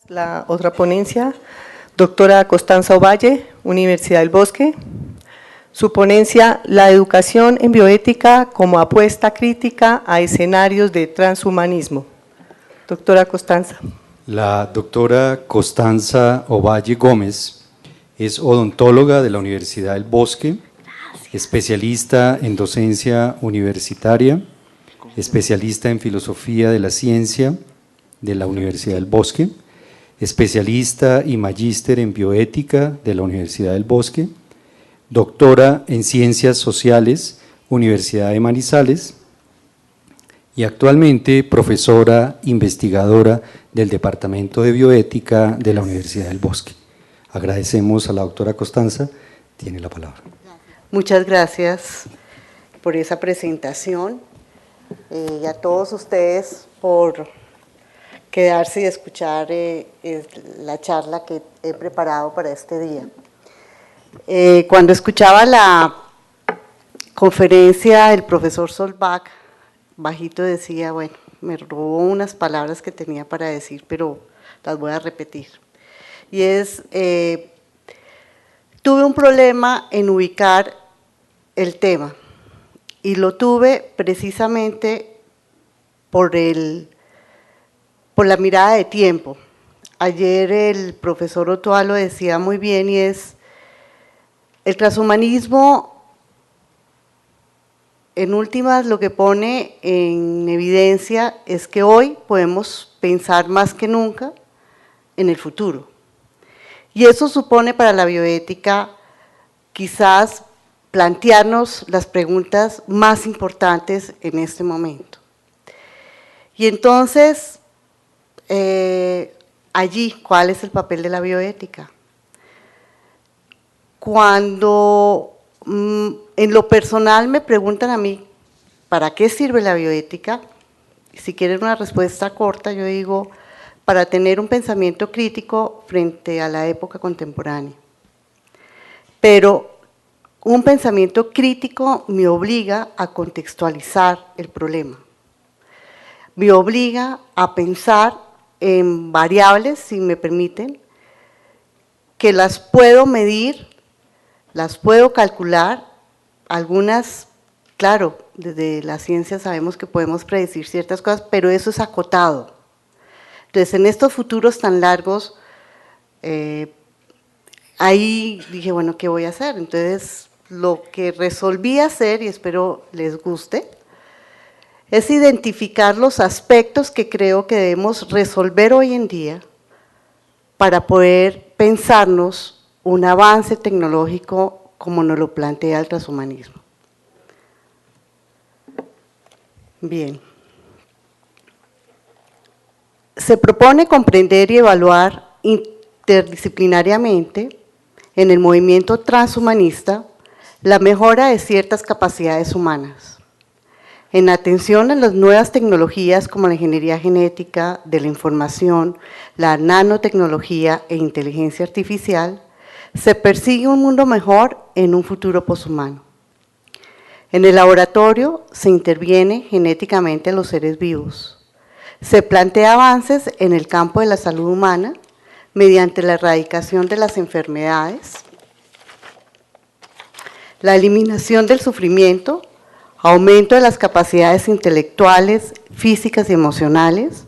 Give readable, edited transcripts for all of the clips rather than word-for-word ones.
La otra ponencia, doctora Constanza Ovalle, Universidad del Bosque. Su ponencia, la educación en bioética como apuesta crítica a escenarios de transhumanismo. Doctora Constanza. La doctora Constanza Ovalle Gómez es odontóloga de la Universidad del Bosque, especialista en docencia universitaria, especialista en filosofía de la ciencia de la Universidad del Bosque, especialista y magíster en bioética de la Universidad del Bosque, doctora en ciencias sociales, Universidad de Manizales, y actualmente profesora investigadora del Departamento de Bioética de la Universidad del Bosque. Agradecemos a la doctora Constanza, tiene la palabra. Muchas gracias por esa presentación y a todos ustedes por quedarse y escuchar la charla que he preparado para este día. Cuando escuchaba la conferencia del profesor Solbach, bajito decía, bueno, me robó unas palabras que tenía para decir, pero las voy a repetir. Y es, tuve un problema en ubicar el tema, y lo tuve precisamente por la mirada de tiempo. Ayer el profesor Ochoa lo decía muy bien, y es, el transhumanismo en últimas lo que pone en evidencia es que hoy podemos pensar más que nunca en el futuro. Y eso supone para la bioética quizás plantearnos las preguntas más importantes en este momento. Y entonces, allí, ¿cuál es el papel de la bioética? Cuando en lo personal me preguntan a mí, ¿para qué sirve la bioética? Si quieren una respuesta corta, yo digo, para tener un pensamiento crítico frente a la época contemporánea. Pero un pensamiento crítico me obliga a contextualizar el problema. Me obliga a pensar en variables, si me permiten, que las puedo medir, las puedo calcular, algunas, claro, desde la ciencia sabemos que podemos predecir ciertas cosas, pero eso es acotado. Entonces, en estos futuros tan largos, ahí dije, bueno, ¿qué voy a hacer? Entonces, lo que resolví hacer, y espero les guste, es identificar los aspectos que creo que debemos resolver hoy en día para poder pensarnos un avance tecnológico como nos lo plantea el transhumanismo. Bien. Se propone comprender y evaluar interdisciplinariamente en el movimiento transhumanista la mejora de ciertas capacidades humanas, en atención a las nuevas tecnologías como la ingeniería genética, de la información, la nanotecnología e inteligencia artificial, se persigue un mundo mejor en un futuro poshumano. En el laboratorio se interviene genéticamente en los seres vivos. Se plantea avances en el campo de la salud humana mediante la erradicación de las enfermedades, la eliminación del sufrimiento, aumento de las capacidades intelectuales, físicas y emocionales,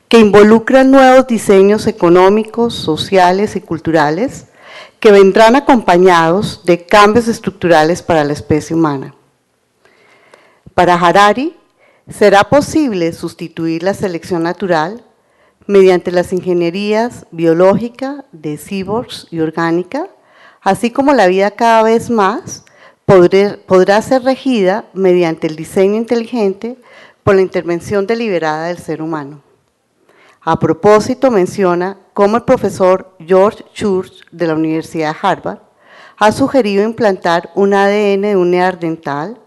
que involucran nuevos diseños económicos, sociales y culturales, que vendrán acompañados de cambios estructurales para la especie humana. Para Harari, será posible sustituir la selección natural mediante las ingenierías biológica, de cyborgs y orgánica, así como la vida cada vez más podrá ser regida mediante el diseño inteligente por la intervención deliberada del ser humano. A propósito, menciona cómo el profesor George Church de la Universidad de Harvard ha sugerido implantar un ADN de un neandertal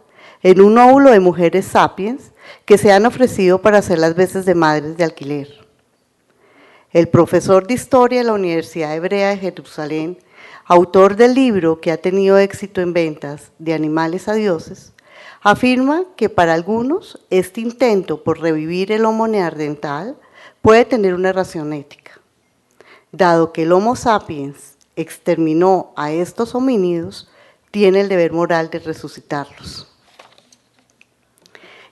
en un óvulo de mujeres sapiens que se han ofrecido para hacer las veces de madres de alquiler. El profesor de Historia de la Universidad Hebrea de Jerusalén, autor del libro que ha tenido éxito en ventas, De animales a dioses, afirma que para algunos este intento por revivir el Homo neandertal puede tener una razón ética. dado que el Homo sapiens exterminó a estos homínidos, tiene el deber moral de resucitarlos.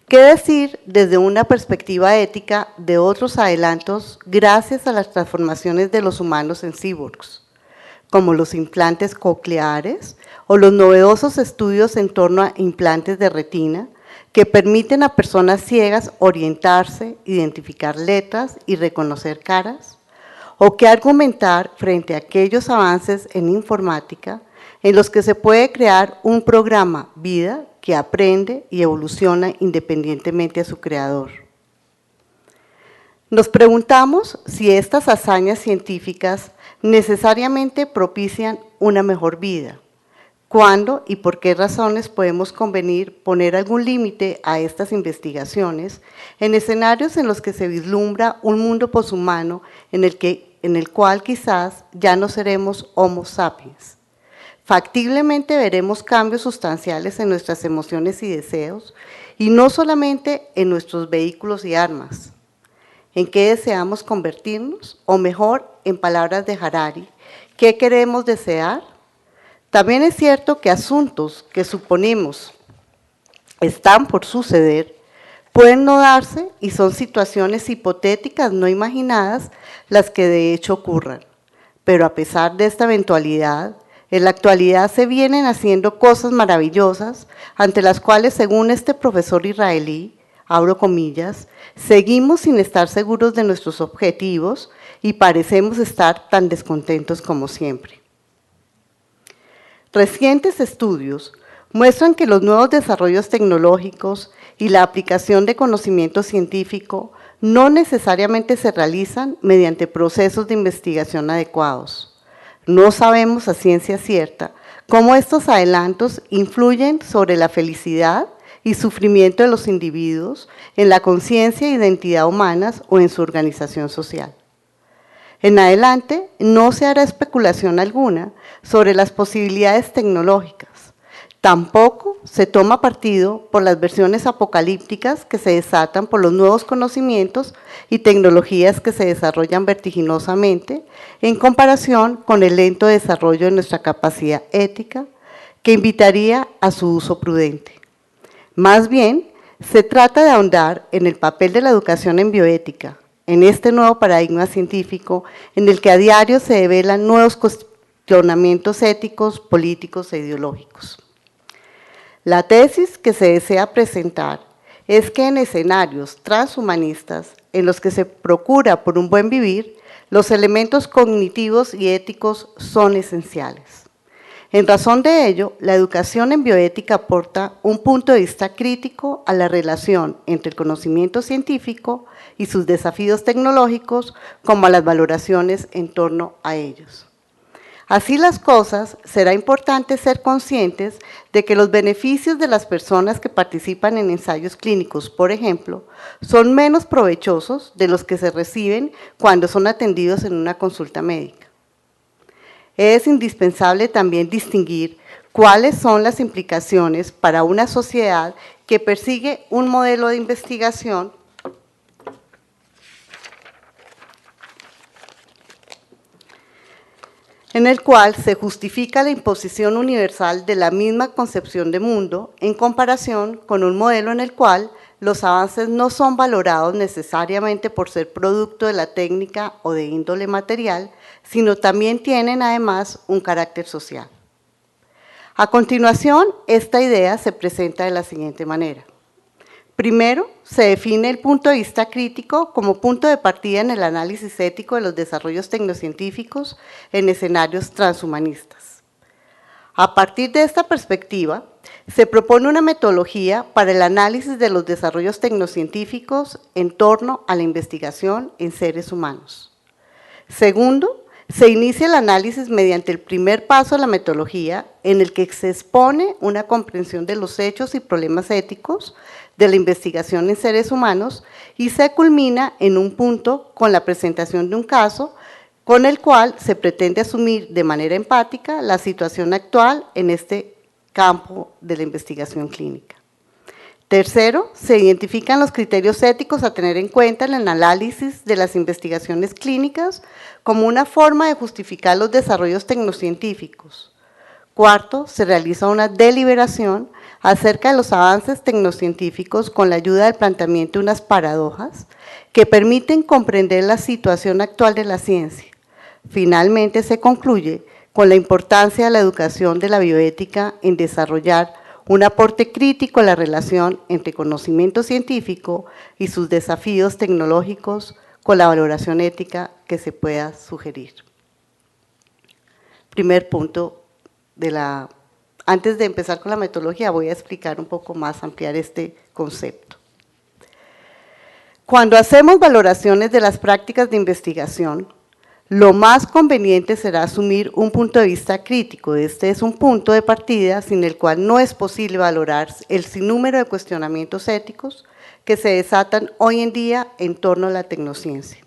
¿Qué decir desde una perspectiva ética de otros adelantos gracias a las transformaciones de los humanos en cyborgs, como los implantes cocleares o los novedosos estudios en torno a implantes de retina que permiten a personas ciegas orientarse, identificar letras y reconocer caras? ¿O qué argumentar frente a aquellos avances en informática en los que se puede crear un programa vida que aprende y evoluciona independientemente a su creador? Nos preguntamos si estas hazañas científicas necesariamente propician una mejor vida. ¿Cuándo y por qué razones podemos convenir poner algún límite a estas investigaciones en escenarios en los que se vislumbra un mundo poshumano en el cual quizás ya no seremos Homo sapiens? Factiblemente veremos cambios sustanciales en nuestras emociones y deseos, y no solamente en nuestros vehículos y armas. ¿En qué deseamos convertirnos? O mejor, en palabras de Harari, ¿qué queremos desear? También es cierto que asuntos que suponemos están por suceder pueden no darse y son situaciones hipotéticas no imaginadas las que de hecho ocurran. Pero a pesar de esta eventualidad, en la actualidad se vienen haciendo cosas maravillosas ante las cuales, según este profesor israelí, abro comillas, seguimos sin estar seguros de nuestros objetivos y parecemos estar tan descontentos como siempre. Recientes estudios muestran que los nuevos desarrollos tecnológicos y la aplicación de conocimiento científico no necesariamente se realizan mediante procesos de investigación adecuados. No sabemos a ciencia cierta cómo estos adelantos influyen sobre la felicidad y sufrimiento de los individuos, en la conciencia e identidad humanas o en su organización social. En adelante, no se hará especulación alguna sobre las posibilidades tecnológicas. Tampoco se toma partido por las versiones apocalípticas que se desatan por los nuevos conocimientos y tecnologías que se desarrollan vertiginosamente en comparación con el lento desarrollo de nuestra capacidad ética, que invitaría a su uso prudente. Más bien, se trata de ahondar en el papel de la educación en bioética, en este nuevo paradigma científico en el que a diario se develan nuevos cuestionamientos éticos, políticos e ideológicos. La tesis que se desea presentar es que en escenarios transhumanistas en los que se procura por un buen vivir, los elementos cognitivos y éticos son esenciales. En razón de ello, la educación en bioética aporta un punto de vista crítico a la relación entre el conocimiento científico y sus desafíos tecnológicos, como a las valoraciones en torno a ellos. Así las cosas, será importante ser conscientes de que los beneficios de las personas que participan en ensayos clínicos, por ejemplo, son menos provechosos de los que se reciben cuando son atendidos en una consulta médica. Es indispensable también distinguir cuáles son las implicaciones para una sociedad que persigue un modelo de investigación en el cual se justifica la imposición universal de la misma concepción de mundo en comparación con un modelo en el cual los avances no son valorados necesariamente por ser producto de la técnica o de índole material, sino también tienen además un carácter social. A continuación, esta idea se presenta de la siguiente manera. Primero, se define el punto de vista crítico como punto de partida en el análisis ético de los desarrollos tecnocientíficos en escenarios transhumanistas. A partir de esta perspectiva, se propone una metodología para el análisis de los desarrollos tecnocientíficos en torno a la investigación en seres humanos. Segundo, se inicia el análisis mediante el primer paso de la metodología, en el que se expone una comprensión de los hechos y problemas éticos de la investigación en seres humanos, y se culmina en un punto con la presentación de un caso con el cual se pretende asumir de manera empática la situación actual en este campo de la investigación clínica. Tercero, se identifican los criterios éticos a tener en cuenta en el análisis de las investigaciones clínicas como una forma de justificar los desarrollos tecnocientíficos. Cuarto, se realiza una deliberación acerca de los avances tecnocientíficos con la ayuda del planteamiento de unas paradojas que permiten comprender la situación actual de la ciencia. Finalmente, se concluye con la importancia de la educación de la bioética en desarrollar un aporte crítico a la relación entre conocimiento científico y sus desafíos tecnológicos con la valoración ética que se pueda sugerir. Primer punto antes de empezar con la metodología, voy a explicar un poco más, ampliar este concepto. Cuando hacemos valoraciones de las prácticas de investigación, lo más conveniente será asumir un punto de vista crítico. Este es un punto de partida sin el cual no es posible valorar el sinnúmero de cuestionamientos éticos que se desatan hoy en día en torno a la tecnociencia.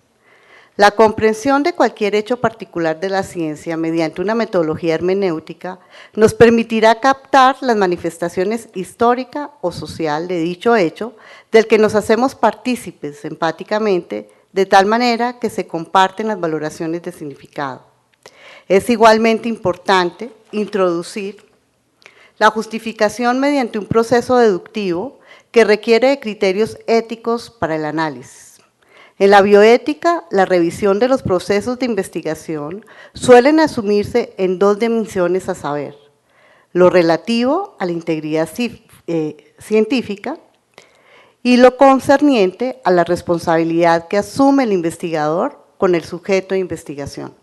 La comprensión de cualquier hecho particular de la ciencia mediante una metodología hermenéutica nos permitirá captar las manifestaciones histórica o social de dicho hecho del que nos hacemos partícipes empáticamente, de tal manera que se comparten las valoraciones de significado. Es igualmente importante introducir la justificación mediante un proceso deductivo que requiere de criterios éticos para el análisis. En la bioética, la revisión de los procesos de investigación suelen asumirse en dos dimensiones a saber, lo relativo a la integridad científica y lo concerniente a la responsabilidad que asume el investigador con el sujeto de investigación.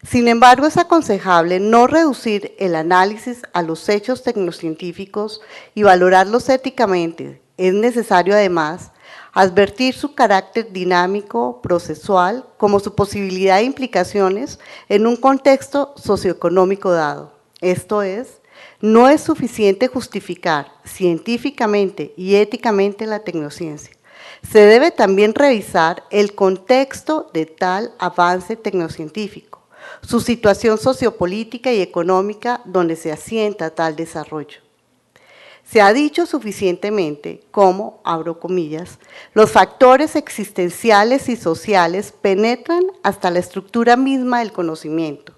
Sin embargo, es aconsejable no reducir el análisis a los hechos tecnocientíficos y valorarlos éticamente. Es necesario, además, advertir su carácter dinámico, procesual, como su posibilidad de implicaciones en un contexto socioeconómico dado. Esto es, no es suficiente justificar científicamente y éticamente la tecnociencia. Se debe también revisar el contexto de tal avance tecnocientífico, su situación sociopolítica y económica donde se asienta tal desarrollo. Se ha dicho suficientemente cómo, abro comillas, los factores existenciales y sociales penetran hasta la estructura misma del conocimiento.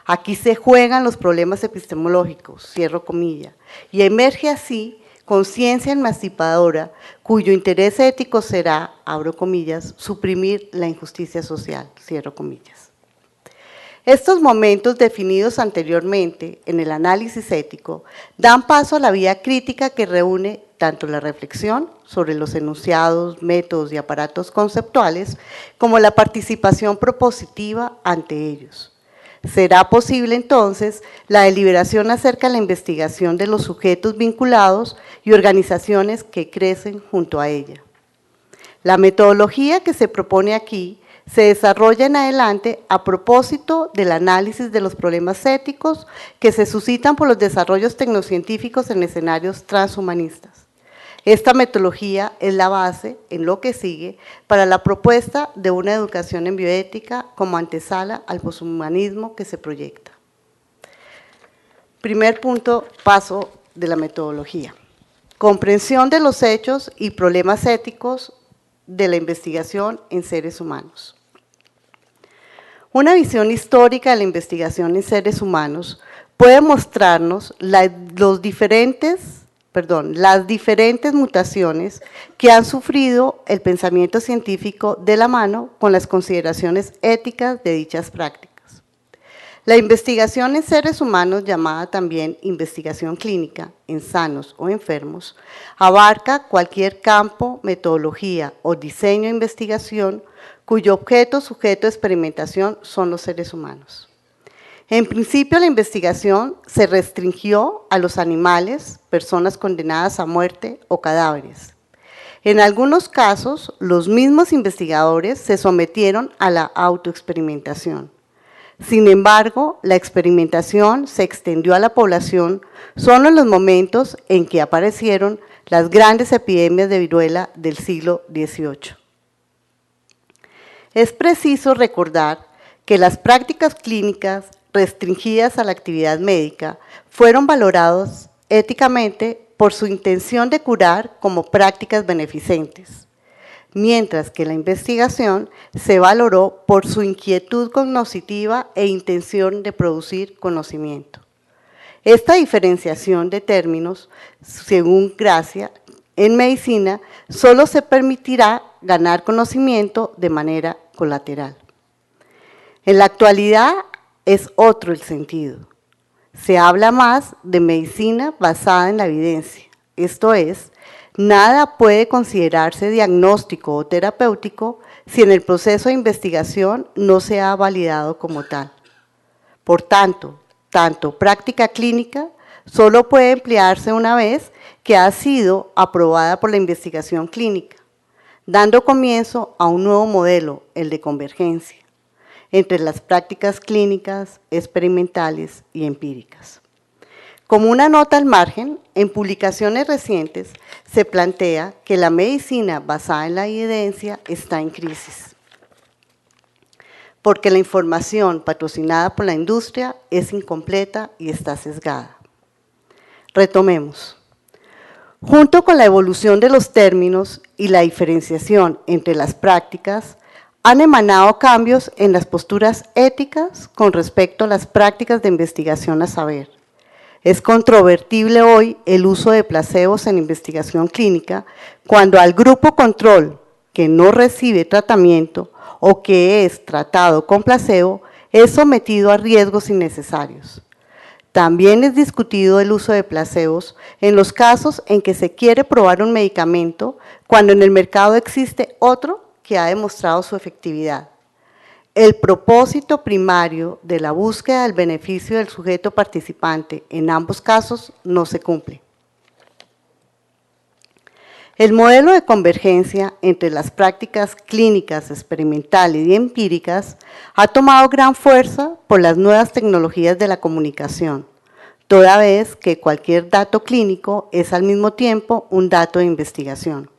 Aquí se juegan los problemas epistemológicos, cierro comillas, y emerge así conciencia emancipadora cuyo interés ético será, abro comillas, suprimir la injusticia social, cierro comillas. Estos momentos definidos anteriormente en el análisis ético dan paso a la vía crítica que reúne tanto la reflexión sobre los enunciados, métodos y aparatos conceptuales como la participación propositiva ante ellos. Será posible entonces la deliberación acerca de la investigación de los sujetos vinculados y organizaciones que crecen junto a ella. La metodología que se propone aquí se desarrolla en adelante a propósito del análisis de los problemas éticos que se suscitan por los desarrollos tecnocientíficos en escenarios transhumanistas. Esta metodología es la base, en lo que sigue, para la propuesta de una educación en bioética como antesala al poshumanismo que se proyecta. Primer punto, paso de la metodología. Comprensión de los hechos y problemas éticos de la investigación en seres humanos. Una visión histórica de la investigación en seres humanos puede mostrarnos las diferentes mutaciones que han sufrido el pensamiento científico de la mano con las consideraciones éticas de dichas prácticas. La investigación en seres humanos, llamada también investigación clínica en sanos o enfermos, abarca cualquier campo, metodología o diseño de investigación cuyo objeto sujeto de experimentación son los seres humanos. En principio, la investigación se restringió a los animales, personas condenadas a muerte o cadáveres. En algunos casos, los mismos investigadores se sometieron a la autoexperimentación. Sin embargo, la experimentación se extendió a la población solo en los momentos en que aparecieron las grandes epidemias de viruela del siglo XVIII. Es preciso recordar que las prácticas clínicas restringidas a la actividad médica fueron valoradas éticamente por su intención de curar como prácticas beneficentes, mientras que la investigación se valoró por su inquietud cognoscitiva e intención de producir conocimiento. Esta diferenciación de términos, según Gracia, en medicina solo se permitirá ganar conocimiento de manera colateral. En la actualidad es otro el sentido. Se habla más de medicina basada en la evidencia, esto es, nada puede considerarse diagnóstico o terapéutico si en el proceso de investigación no se ha validado como tal. Por tanto, práctica clínica solo puede emplearse una vez que ha sido aprobada por la investigación clínica, dando comienzo a un nuevo modelo, el de convergencia, entre las prácticas clínicas, experimentales y empíricas. Como una nota al margen, en publicaciones recientes se plantea que la medicina basada en la evidencia está en crisis, porque la información patrocinada por la industria es incompleta y está sesgada. Retomemos. Junto con la evolución de los términos y la diferenciación entre las prácticas, han emanado cambios en las posturas éticas con respecto a las prácticas de investigación a saber. Es controvertible hoy el uso de placebos en investigación clínica cuando al grupo control que no recibe tratamiento o que es tratado con placebo es sometido a riesgos innecesarios. También es discutido el uso de placebos en los casos en que se quiere probar un medicamento cuando en el mercado existe otro que ha demostrado su efectividad. El propósito primario de la búsqueda del beneficio del sujeto participante en ambos casos no se cumple. El modelo de convergencia entre las prácticas clínicas, experimentales y empíricas ha tomado gran fuerza por las nuevas tecnologías de la comunicación, toda vez que cualquier dato clínico es al mismo tiempo un dato de investigación.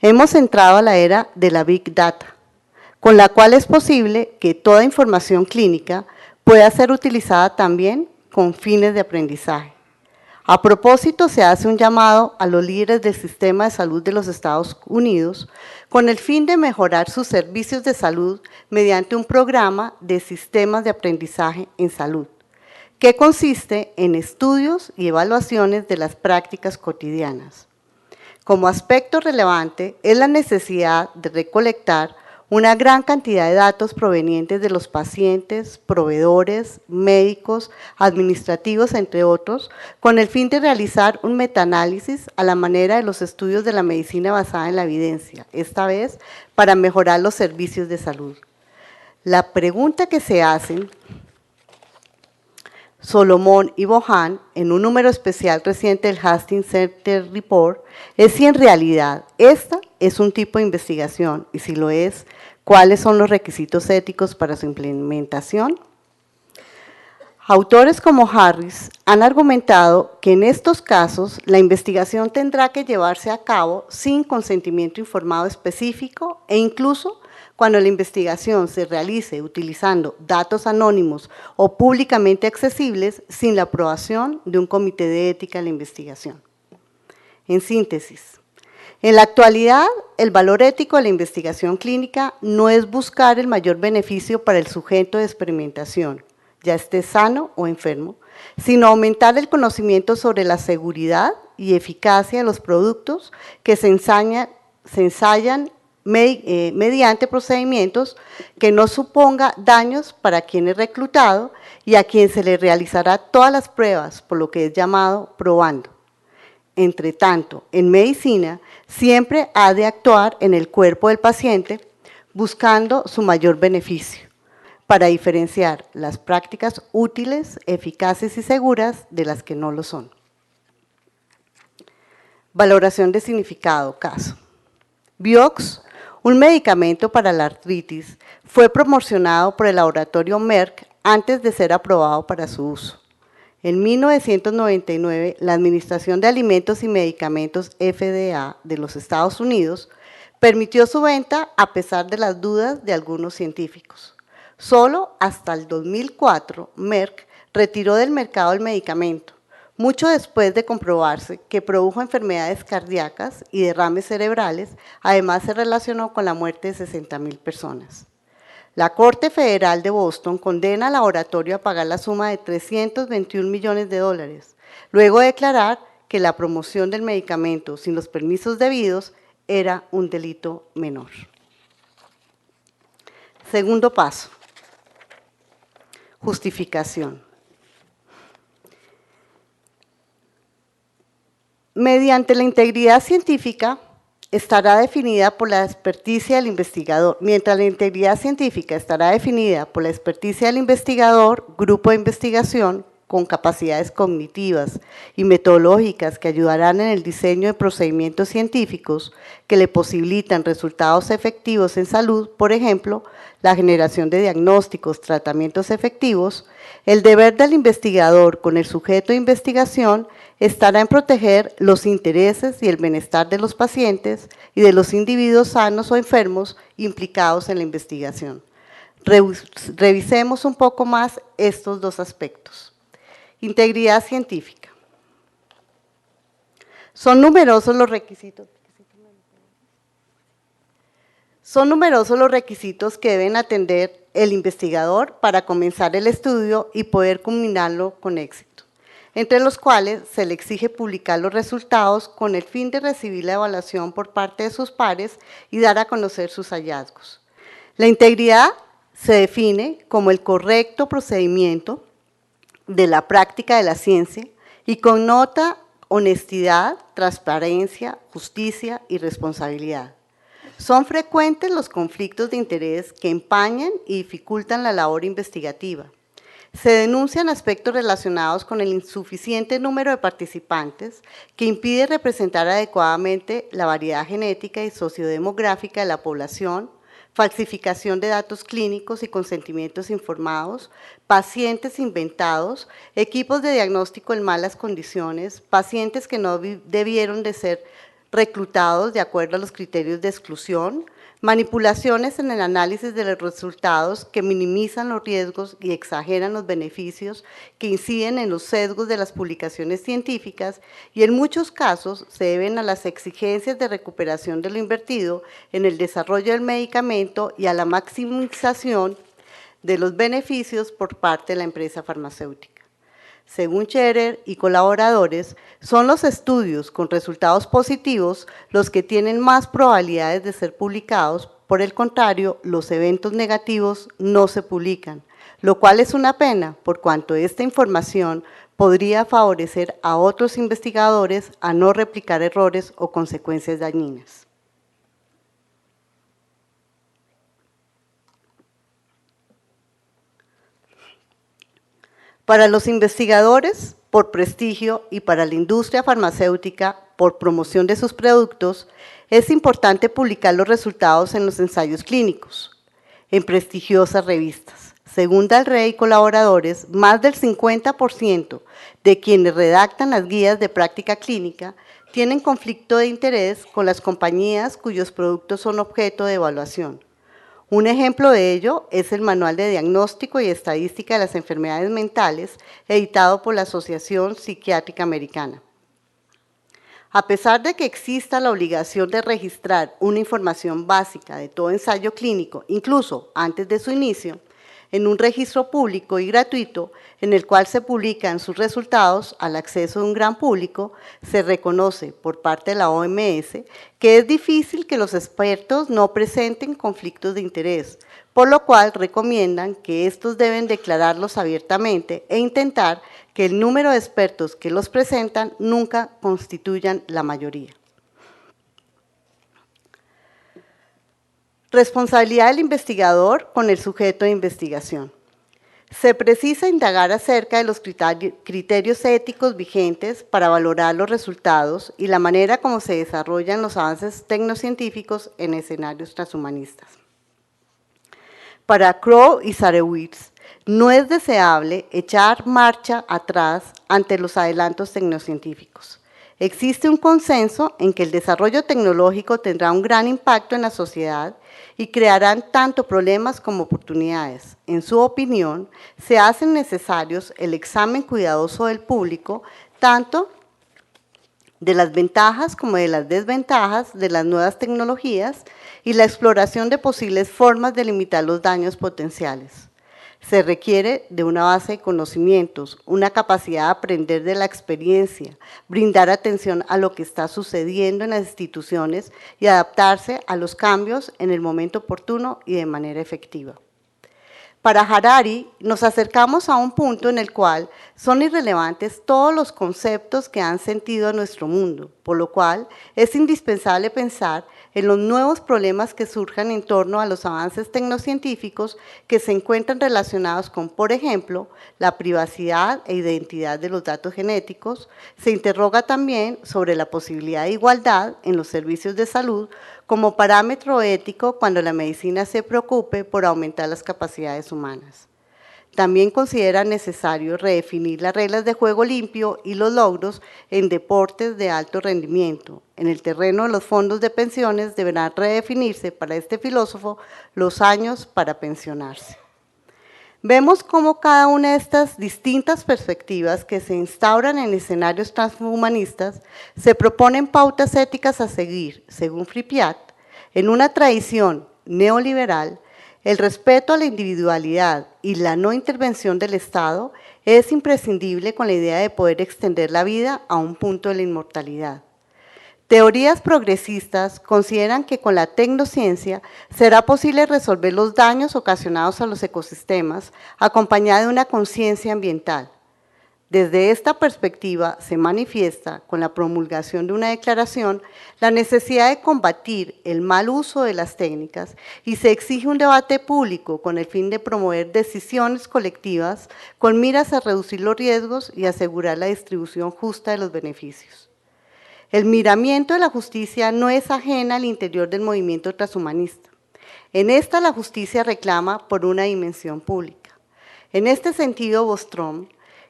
Hemos entrado a la era de la Big Data, con la cual es posible que toda información clínica pueda ser utilizada también con fines de aprendizaje. A propósito, se hace un llamado a los líderes del sistema de salud de los Estados Unidos con el fin de mejorar sus servicios de salud mediante un programa de sistemas de aprendizaje en salud, que consiste en estudios y evaluaciones de las prácticas cotidianas. Como aspecto relevante es la necesidad de recolectar una gran cantidad de datos provenientes de los pacientes, proveedores, médicos, administrativos, entre otros, con el fin de realizar un metaanálisis a la manera de los estudios de la medicina basada en la evidencia, esta vez para mejorar los servicios de salud. La pregunta que se hacen Solomón y Bohan, en un número especial reciente del Hastings Center Report, es si en realidad esta es un tipo de investigación y si lo es, ¿cuáles son los requisitos éticos para su implementación? Autores como Harris han argumentado que en estos casos la investigación tendrá que llevarse a cabo sin consentimiento informado específico e incluso cuando la investigación se realice utilizando datos anónimos o públicamente accesibles sin la aprobación de un comité de ética de la investigación. En síntesis, en la actualidad, el valor ético de la investigación clínica no es buscar el mayor beneficio para el sujeto de experimentación, ya esté sano o enfermo, sino aumentar el conocimiento sobre la seguridad y eficacia de los productos que se ensayan mediante procedimientos que no suponga daños para quien es reclutado y a quien se le realizará todas las pruebas, por lo que es llamado probando. Entre tanto, en medicina siempre ha de actuar en el cuerpo del paciente buscando su mayor beneficio, para diferenciar las prácticas útiles, eficaces y seguras de las que no lo son. Valoración de significado, caso. Vioxx, un medicamento para la artritis, fue promocionado por el laboratorio Merck antes de ser aprobado para su uso. En 1999, la Administración de Alimentos y Medicamentos FDA de los Estados Unidos permitió su venta a pesar de las dudas de algunos científicos. Solo hasta el 2004, Merck retiró del mercado el medicamento, mucho después de comprobarse que produjo enfermedades cardíacas y derrames cerebrales. Además, se relacionó con la muerte de 60.000 personas. La Corte Federal de Boston condena al laboratorio a pagar la suma de $321 millones, luego de declarar que la promoción del medicamento sin los permisos debidos era un delito menor. Segundo paso, justificación. Mediante la integridad científica estará definida por la experticia del investigador. Mientras la integridad científica estará definida por la experticia del investigador, grupo de investigación con capacidades cognitivas y metodológicas que ayudarán en el diseño de procedimientos científicos que le posibilitan resultados efectivos en salud, por ejemplo, la generación de diagnósticos, tratamientos efectivos. El deber del investigador con el sujeto de investigación estará en proteger los intereses y el bienestar de los pacientes y de los individuos sanos o enfermos implicados en la investigación. Revisemos un poco más estos dos aspectos. Integridad científica. Son numerosos los requisitos que deben atender el investigador para comenzar el estudio y poder culminarlo con éxito, entre los cuales se le exige publicar los resultados con el fin de recibir la evaluación por parte de sus pares y dar a conocer sus hallazgos. La integridad se define como el correcto procedimiento de la práctica de la ciencia y connota honestidad, transparencia, justicia y responsabilidad. Son frecuentes los conflictos de interés que empañan y dificultan la labor investigativa. Se denuncian aspectos relacionados con el insuficiente número de participantes que impide representar adecuadamente la variedad genética y sociodemográfica de la población, falsificación de datos clínicos y consentimientos informados, pacientes inventados, equipos de diagnóstico en malas condiciones, pacientes que no debieron de ser reclutados de acuerdo a los criterios de exclusión, manipulaciones en el análisis de los resultados que minimizan los riesgos y exageran los beneficios, que inciden en los sesgos de las publicaciones científicas y en muchos casos se deben a las exigencias de recuperación de lo invertido en el desarrollo del medicamento y a la maximización de los beneficios por parte de la empresa farmacéutica. Según Scherer y colaboradores, son los estudios con resultados positivos los que tienen más probabilidades de ser publicados. Por el contrario, los eventos negativos no se publican, lo cual es una pena, por cuanto esta información podría favorecer a otros investigadores a no replicar errores o consecuencias dañinas. Para los investigadores, por prestigio, y para la industria farmacéutica, por promoción de sus productos, es importante publicar los resultados en los ensayos clínicos, en prestigiosas revistas. Según Del Rey y colaboradores, más del 50% de quienes redactan las guías de práctica clínica tienen conflicto de interés con las compañías cuyos productos son objeto de evaluación. Un ejemplo de ello es el Manual de Diagnóstico y Estadística de las Enfermedades Mentales, editado por la Asociación Psiquiátrica Americana. A pesar de que exista la obligación de registrar una información básica de todo ensayo clínico, incluso antes de su inicio, en un registro público y gratuito, en el cual se publican sus resultados al acceso de un gran público, se reconoce por parte de la OMS que es difícil que los expertos no presenten conflictos de interés, por lo cual recomiendan que estos deben declararlos abiertamente e intentar que el número de expertos que los presentan nunca constituyan la mayoría. Responsabilidad del investigador con el sujeto de investigación. Se precisa indagar acerca de los criterios éticos vigentes para valorar los resultados y la manera como se desarrollan los avances tecnocientíficos en escenarios transhumanistas. Para Crow y Sarewitz, no es deseable echar marcha atrás ante los adelantos tecnocientíficos. Existe un consenso en que el desarrollo tecnológico tendrá un gran impacto en la sociedad y crearán tanto problemas como oportunidades. En su opinión, se hacen necesarios el examen cuidadoso del público, tanto de las ventajas como de las desventajas de las nuevas tecnologías y la exploración de posibles formas de limitar los daños potenciales. Se requiere de una base de conocimientos, una capacidad de aprender de la experiencia, brindar atención a lo que está sucediendo en las instituciones y adaptarse a los cambios en el momento oportuno y de manera efectiva. Para Harari, nos acercamos a un punto en el cual son irrelevantes todos los conceptos que han sentido a nuestro mundo, por lo cual es indispensable pensar en los nuevos problemas que surjan en torno a los avances tecnocientíficos que se encuentran relacionados con, por ejemplo, la privacidad e identidad de los datos genéticos. Se interroga también sobre la posibilidad de igualdad en los servicios de salud como parámetro ético cuando la medicina se preocupe por aumentar las capacidades humanas. También considera necesario redefinir las reglas de juego limpio y los logros en deportes de alto rendimiento. En el terreno de los fondos de pensiones deberán redefinirse para este filósofo los años para pensionarse. Vemos cómo cada una de estas distintas perspectivas que se instauran en escenarios transhumanistas se proponen pautas éticas a seguir, según Pripyat, en una tradición neoliberal. El respeto a la individualidad y la no intervención del Estado es imprescindible con la idea de poder extender la vida a un punto de la inmortalidad. Teorías progresistas consideran que con la tecnociencia será posible resolver los daños ocasionados a los ecosistemas acompañada de una conciencia ambiental. Desde esta perspectiva se manifiesta, con la promulgación de una declaración, la necesidad de combatir el mal uso de las técnicas y se exige un debate público con el fin de promover decisiones colectivas con miras a reducir los riesgos y asegurar la distribución justa de los beneficios. El miramiento de la justicia no es ajena al interior del movimiento transhumanista. En esta la justicia reclama por una dimensión pública. En este sentido, Bostrom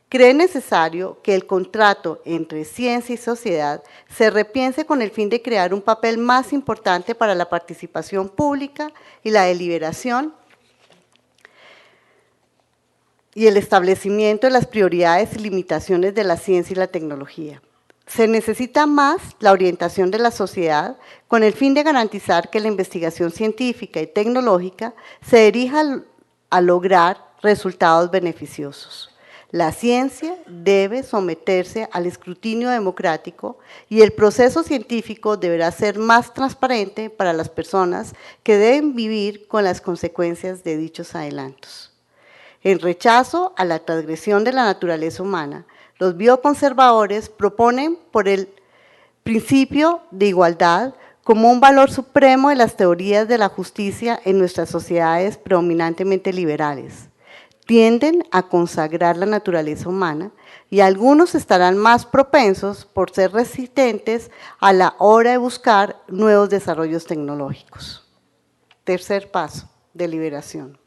cree necesario que el contrato entre ciencia y sociedad se repiense con el fin de crear un papel más importante para la participación pública y la deliberación y el establecimiento de las prioridades y limitaciones de la ciencia y la tecnología. Se necesita más la orientación de la sociedad con el fin de garantizar que la investigación científica y tecnológica se dirija a lograr resultados beneficiosos. La ciencia debe someterse al escrutinio democrático y el proceso científico deberá ser más transparente para las personas que deben vivir con las consecuencias de dichos adelantos. En rechazo a la transgresión de la naturaleza humana, los bioconservadores proponen por el principio de igualdad como un valor supremo de las teorías de la justicia en nuestras sociedades predominantemente liberales. Tienden a consagrar la naturaleza humana y algunos estarán más propensos por ser resistentes a la hora de buscar nuevos desarrollos tecnológicos. Tercer paso, deliberación.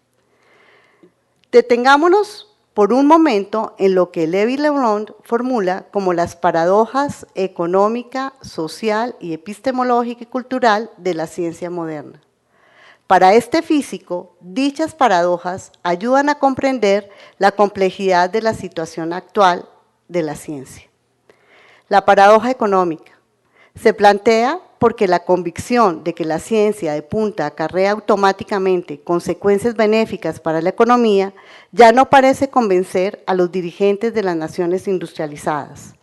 Detengámonos por un momento en lo que Lévy-Leblanc formula como las paradojas económica, social y epistemológica y cultural de la ciencia moderna. Para este físico, dichas paradojas ayudan a comprender la complejidad de la situación actual de la ciencia. La paradoja económica se plantea porque la convicción de que la ciencia de punta acarrea automáticamente consecuencias benéficas para la economía ya no parece convencer a los dirigentes de las naciones industrializadas.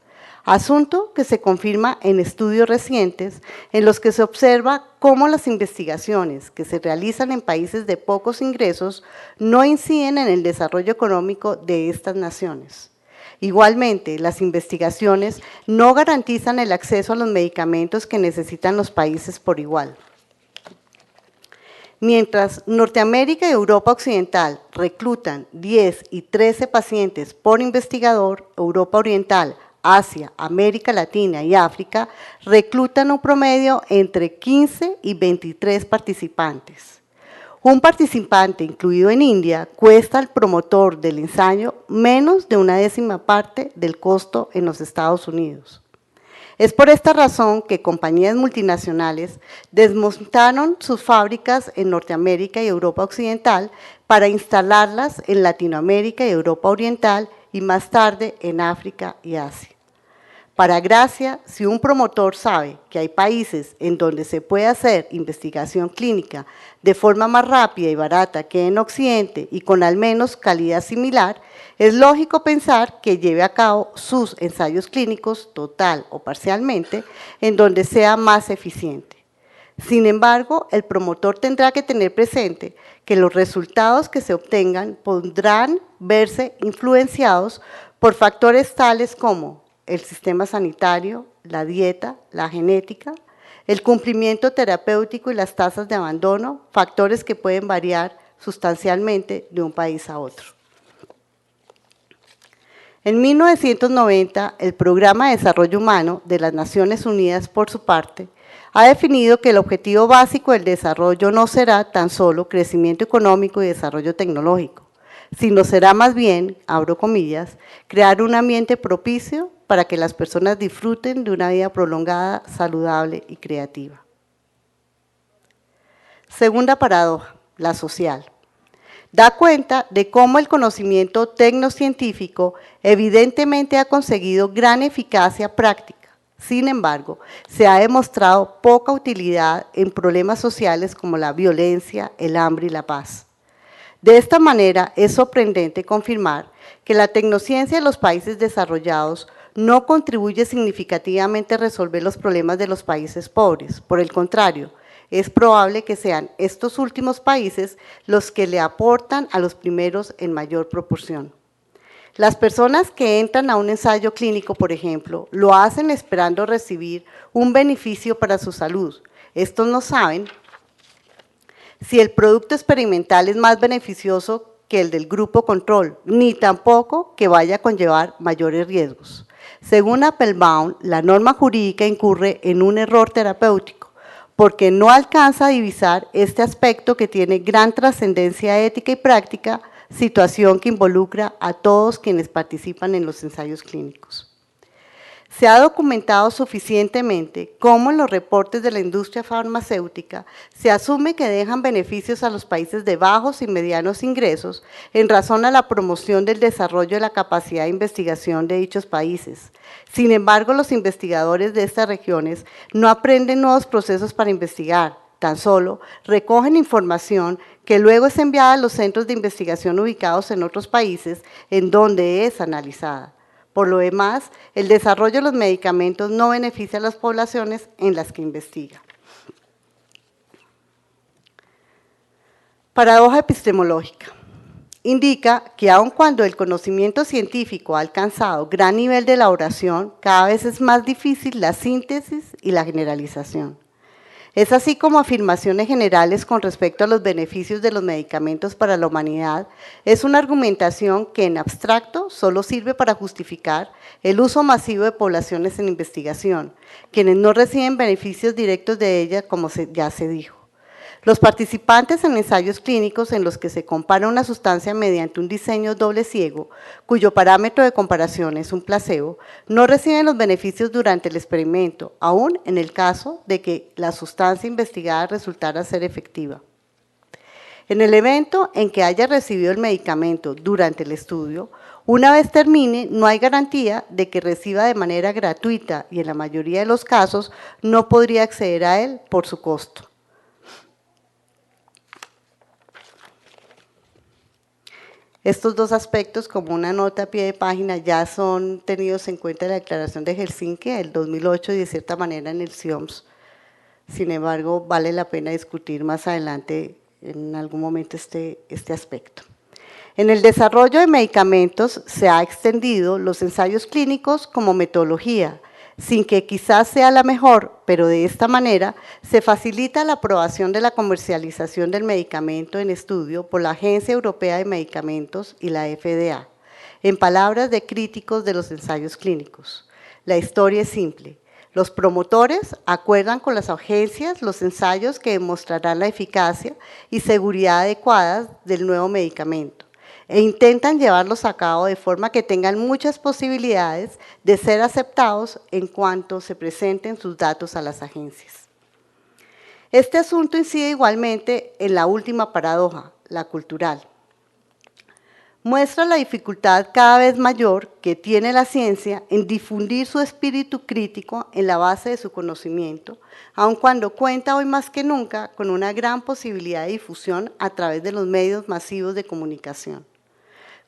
Asunto que se confirma en estudios recientes en los que se observa cómo las investigaciones que se realizan en países de pocos ingresos no inciden en el desarrollo económico de estas naciones. Igualmente, las investigaciones no garantizan el acceso a los medicamentos que necesitan los países por igual. Mientras Norteamérica y Europa Occidental reclutan 10 y 13 pacientes por investigador, Europa Oriental, Asia, América Latina y África reclutan un promedio entre 15 y 23 participantes. Un participante incluido en India cuesta al promotor del ensayo menos de 1/10 parte del costo en los Estados Unidos. Es por esta razón que compañías multinacionales desmontaron sus fábricas en Norteamérica y Europa Occidental para instalarlas en Latinoamérica y Europa Oriental y más tarde en África y Asia. Para gracia, si un promotor sabe que hay países en donde se puede hacer investigación clínica de forma más rápida y barata que en Occidente y con al menos calidad similar, es lógico pensar que lleve a cabo sus ensayos clínicos total o parcialmente en donde sea más eficiente. Sin embargo, el promotor tendrá que tener presente que los resultados que se obtengan podrán verse influenciados por factores tales como el sistema sanitario, la dieta, la genética, el cumplimiento terapéutico y las tasas de abandono, factores que pueden variar sustancialmente de un país a otro. En 1990, el Programa de Desarrollo Humano de las Naciones Unidas, por su parte, ha definido que el objetivo básico del desarrollo no será tan solo crecimiento económico y desarrollo tecnológico, sino será más bien, abro comillas, crear un ambiente propicio para que las personas disfruten de una vida prolongada, saludable y creativa. Segunda paradoja, la social. Da cuenta de cómo el conocimiento tecnocientífico evidentemente ha conseguido gran eficacia práctica. Sin embargo, se ha demostrado poca utilidad en problemas sociales como la violencia, el hambre y la paz. De esta manera, es sorprendente confirmar que la tecnociencia de los países desarrollados no contribuye significativamente a resolver los problemas de los países pobres. Por el contrario, es probable que sean estos últimos países los que le aportan a los primeros en mayor proporción. Las personas que entran a un ensayo clínico, por ejemplo, lo hacen esperando recibir un beneficio para su salud. Estos no saben si el producto experimental es más beneficioso que el del grupo control, ni tampoco que vaya a conllevar mayores riesgos. Según Applebaum, la norma jurídica incurre en un error terapéutico, porque no alcanza a divisar este aspecto que tiene gran trascendencia ética y práctica, situación que involucra a todos quienes participan en los ensayos clínicos. Se ha documentado suficientemente cómo en los reportes de la industria farmacéutica se asume que dejan beneficios a los países de bajos y medianos ingresos en razón a la promoción del desarrollo de la capacidad de investigación de dichos países. Sin embargo, los investigadores de estas regiones no aprenden nuevos procesos para investigar, tan solo recogen información que luego es enviada a los centros de investigación ubicados en otros países en donde es analizada. Por lo demás, el desarrollo de los medicamentos no beneficia a las poblaciones en las que investiga. Paradoja epistemológica. Indica que aun cuando el conocimiento científico ha alcanzado gran nivel de elaboración, cada vez es más difícil la síntesis y la generalización. Es así como afirmaciones generales con respecto a los beneficios de los medicamentos para la humanidad es una argumentación que en abstracto solo sirve para justificar el uso masivo de poblaciones en investigación, quienes no reciben beneficios directos de ella, como ya se dijo. Los participantes en ensayos clínicos en los que se compara una sustancia mediante un diseño doble ciego, cuyo parámetro de comparación es un placebo, no reciben los beneficios durante el experimento, aún en el caso de que la sustancia investigada resultara ser efectiva. En el evento en que haya recibido el medicamento durante el estudio, una vez termine, no hay garantía de que reciba de manera gratuita y en la mayoría de los casos no podría acceder a él por su costo. Estos dos aspectos, como una nota a pie de página, ya son tenidos en cuenta en la Declaración de Helsinki del 2008 y de cierta manera en el CIOMS. Sin embargo, vale la pena discutir más adelante en algún momento este aspecto. En el desarrollo de medicamentos se ha extendido los ensayos clínicos como metodología, sin que quizás sea la mejor, pero de esta manera se facilita la aprobación de la comercialización del medicamento en estudio por la Agencia Europea de Medicamentos y la FDA, en palabras de críticos de los ensayos clínicos. La historia es simple. Los promotores acuerdan con las agencias los ensayos que demostrarán la eficacia y seguridad adecuadas del nuevo medicamento, e intentan llevarlos a cabo de forma que tengan muchas posibilidades de ser aceptados en cuanto se presenten sus datos a las agencias. Este asunto incide igualmente en la última paradoja, la cultural. muestra la dificultad cada vez mayor que tiene la ciencia en difundir su espíritu crítico en la base de su conocimiento, aun cuando cuenta hoy más que nunca con una gran posibilidad de difusión a través de los medios masivos de comunicación.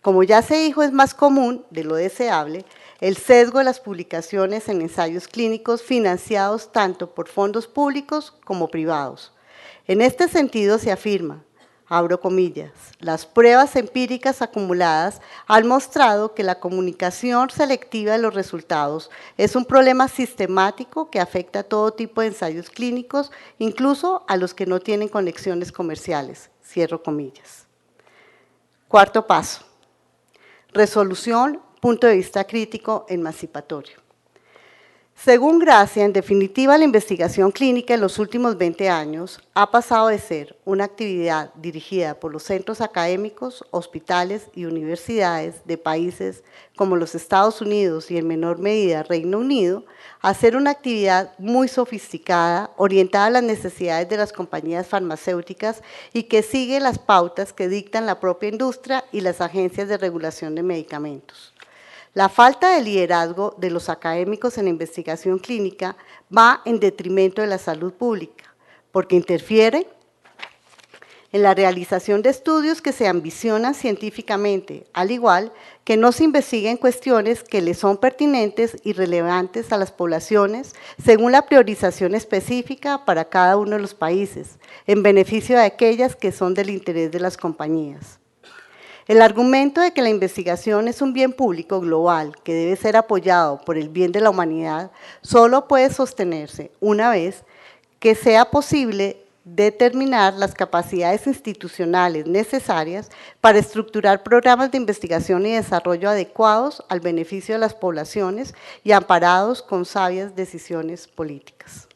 Como ya se dijo, es más común de lo deseable el sesgo de las publicaciones en ensayos clínicos financiados tanto por fondos públicos como privados. En este sentido se afirma, abro comillas, las pruebas empíricas acumuladas han mostrado que la comunicación selectiva de los resultados es un problema sistemático que afecta a todo tipo de ensayos clínicos, incluso a los que no tienen conexiones comerciales, cierro comillas. Cuarto paso, resolución, punto de vista crítico, emancipatorio. Según Gracia, en definitiva, la investigación clínica en los últimos 20 años ha pasado de ser una actividad dirigida por los centros académicos, hospitales y universidades de países como los Estados Unidos y en menor medida Reino Unido, a ser una actividad muy sofisticada, orientada a las necesidades de las compañías farmacéuticas y que sigue las pautas que dictan la propia industria y las agencias de regulación de medicamentos. La falta de liderazgo de los académicos en investigación clínica va en detrimento de la salud pública, porque interfiere en la realización de estudios que se ambicionan científicamente, al igual que no se investiguen cuestiones que le son pertinentes y relevantes a las poblaciones según la priorización específica para cada uno de los países, en beneficio de aquellas que son del interés de las compañías. El argumento de que la investigación es un bien público global que debe ser apoyado por el bien de la humanidad solo puede sostenerse una vez que sea posible determinar las capacidades institucionales necesarias para estructurar programas de investigación y desarrollo adecuados al beneficio de las poblaciones y amparados con sabias decisiones políticas.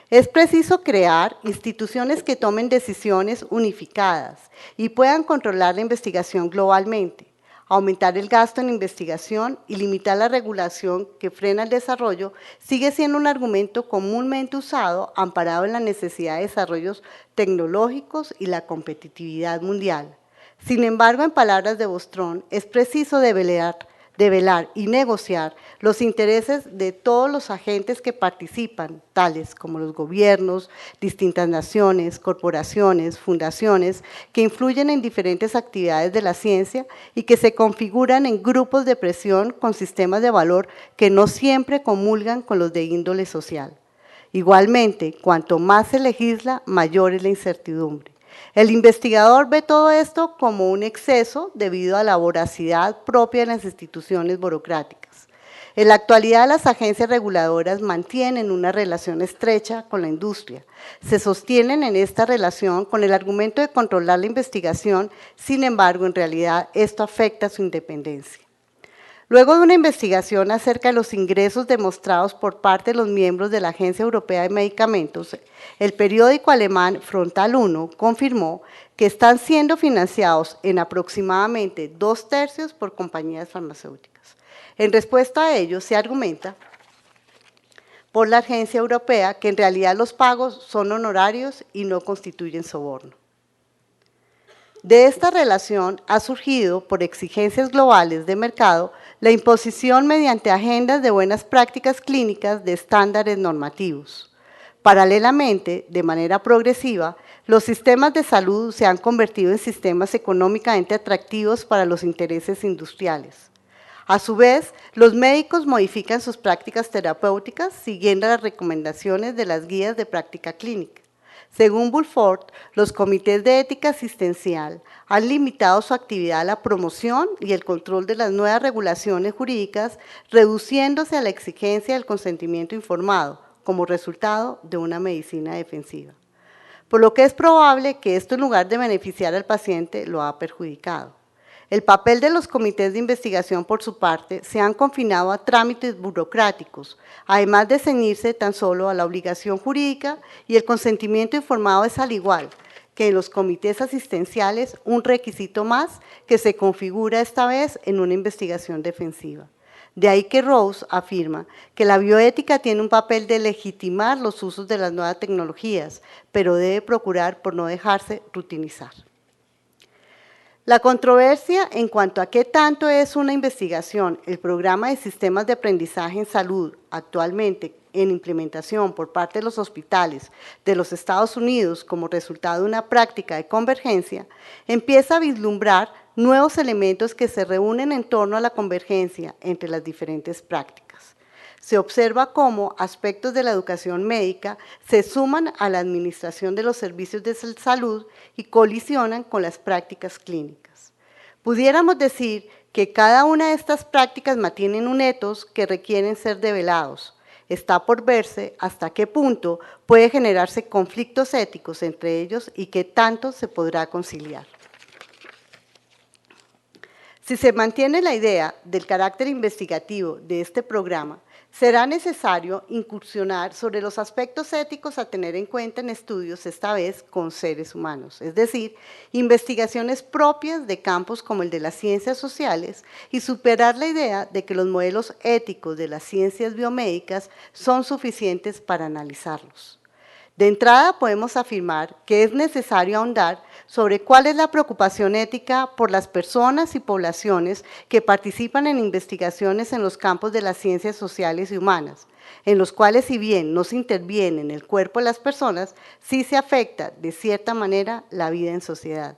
Es preciso crear instituciones que tomen decisiones unificadas y puedan controlar la investigación globalmente, aumentar el gasto en investigación y limitar la regulación que frena el desarrollo sigue siendo un argumento comúnmente usado amparado en la necesidad de desarrollos tecnológicos y la competitividad mundial. Sin embargo, en palabras de Bostrom, es preciso develar y negociar los intereses de todos los agentes que participan, tales como los gobiernos, distintas naciones, corporaciones, fundaciones, que influyen en diferentes actividades de la ciencia y que se configuran en grupos de presión con sistemas de valor que no siempre comulgan con los de índole social. Igualmente, cuanto más se legisla, mayor es la incertidumbre. El investigador ve todo esto como un exceso debido a la voracidad propia de las instituciones burocráticas. En la actualidad, las agencias reguladoras mantienen una relación estrecha con la industria. Se sostienen en esta relación con el argumento de controlar la investigación, sin embargo, en realidad, esto afecta su independencia. Luego de una investigación acerca de los ingresos demostrados por parte de los miembros de la Agencia Europea de Medicamentos, el periódico alemán Frontal 1 confirmó que están siendo financiados en aproximadamente 2/3 por compañías farmacéuticas. En respuesta a ello, se argumenta por la Agencia Europea que en realidad los pagos son honorarios y no constituyen soborno. De esta relación ha surgido, por exigencias globales de mercado, la imposición mediante agendas de buenas prácticas clínicas de estándares normativos. Paralelamente, de manera progresiva, los sistemas de salud se han convertido en sistemas económicamente atractivos para los intereses industriales. A su vez, los médicos modifican sus prácticas terapéuticas siguiendo las recomendaciones de las guías de práctica clínica. Según Bulford, los comités de ética asistencial han limitado su actividad a la promoción y el control de las nuevas regulaciones jurídicas, reduciéndose a la exigencia del consentimiento informado como resultado de una medicina defensiva. Por lo que es probable que esto, en lugar de beneficiar al paciente, lo ha perjudicado. El papel de los comités de investigación, por su parte, se han confinado a trámites burocráticos, además de ceñirse tan solo a la obligación jurídica, y el consentimiento informado es, al igual que en los comités asistenciales, un requisito más que se configura esta vez en una investigación defensiva. De ahí que Rose afirma que la bioética tiene un papel de legitimar los usos de las nuevas tecnologías, pero debe procurar por no dejarse rutinizar. La controversia en cuanto a qué tanto es una investigación el programa de sistemas de aprendizaje en salud actualmente en implementación por parte de los hospitales de los Estados Unidos como resultado de una práctica de convergencia, empieza a vislumbrar nuevos elementos que se reúnen en torno a la convergencia entre las diferentes prácticas. Se observa cómo aspectos de la educación médica se suman a la administración de los servicios de salud y colisionan con las prácticas clínicas. Pudiéramos decir que cada una de estas prácticas mantienen un etos que requieren ser develados. Está por verse hasta qué punto puede generarse conflictos éticos entre ellos y qué tanto se podrá conciliar. Si se mantiene la idea del carácter investigativo de este programa, será necesario incursionar sobre los aspectos éticos a tener en cuenta en estudios, esta vez con seres humanos, es decir, investigaciones propias de campos como el de las ciencias sociales y superar la idea de que los modelos éticos de las ciencias biomédicas son suficientes para analizarlos. De entrada podemos afirmar que es necesario ahondar sobre cuál es la preocupación ética por las personas y poblaciones que participan en investigaciones en los campos de las ciencias sociales y humanas, en los cuales si bien no se interviene en el cuerpo de las personas, sí se afecta de cierta manera la vida en sociedad.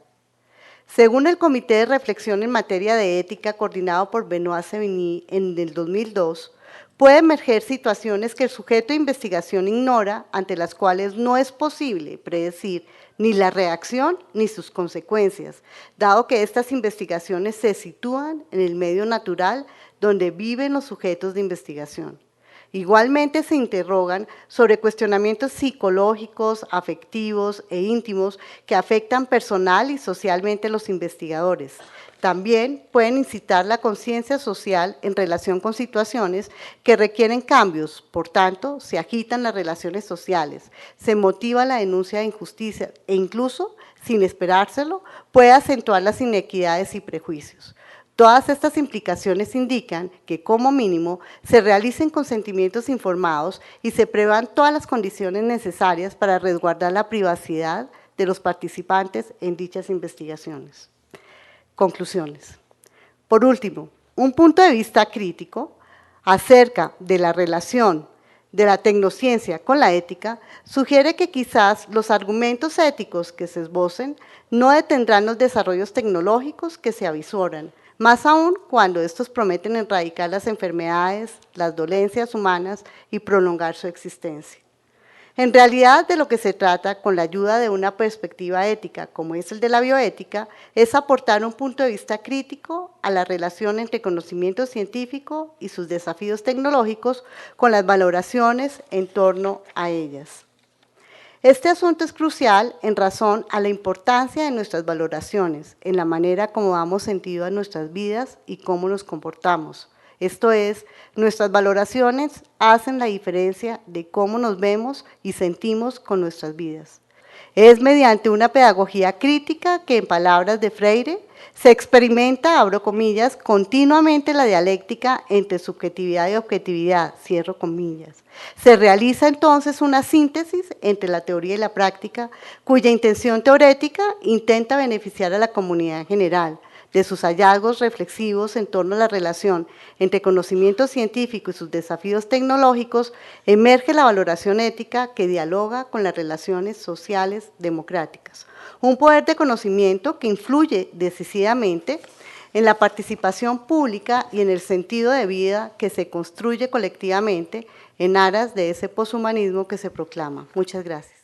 Según el Comité de Reflexión en Materia de Ética coordinado por Benoit Sevigny en el 2002, puede emerger situaciones que el sujeto de investigación ignora, ante las cuales no es posible predecir ni la reacción ni sus consecuencias, dado que estas investigaciones se sitúan en el medio natural donde viven los sujetos de investigación. Igualmente se interrogan sobre cuestionamientos psicológicos, afectivos e íntimos que afectan personal y socialmente a los investigadores. También pueden incitar la conciencia social en relación con situaciones que requieren cambios, por tanto, se agitan las relaciones sociales, se motiva la denuncia de injusticia e incluso, sin esperárselo, puede acentuar las inequidades y prejuicios. Todas estas implicaciones indican que, como mínimo, se realicen consentimientos informados y se prevean todas las condiciones necesarias para resguardar la privacidad de los participantes en dichas investigaciones. Conclusiones. Por último, un punto de vista crítico acerca de la relación de la tecnociencia con la ética sugiere que quizás los argumentos éticos que se esbocen no detendrán los desarrollos tecnológicos que se avisoran, más aún cuando estos prometen erradicar las enfermedades, las dolencias humanas y prolongar su existencia. En realidad, de lo que se trata, con la ayuda de una perspectiva ética, como es el de la bioética, es aportar un punto de vista crítico a la relación entre conocimiento científico y sus desafíos tecnológicos con las valoraciones en torno a ellas. Este asunto es crucial en razón a la importancia de nuestras valoraciones, en la manera como damos sentido a nuestras vidas y cómo nos comportamos. Esto es, nuestras valoraciones hacen la diferencia de cómo nos vemos y sentimos con nuestras vidas. Es mediante una pedagogía crítica que, en palabras de Freire, se experimenta, abro comillas, continuamente la dialéctica entre subjetividad y objetividad, cierro comillas. Se realiza entonces una síntesis entre la teoría y la práctica, cuya intención teorética intenta beneficiar a la comunidad en general. De sus hallazgos reflexivos en torno a la relación entre conocimiento científico y sus desafíos tecnológicos, emerge la valoración ética que dialoga con las relaciones sociales democráticas. Un poder de conocimiento que influye decisivamente en la participación pública y en el sentido de vida que se construye colectivamente en aras de ese poshumanismo que se proclama. Muchas gracias.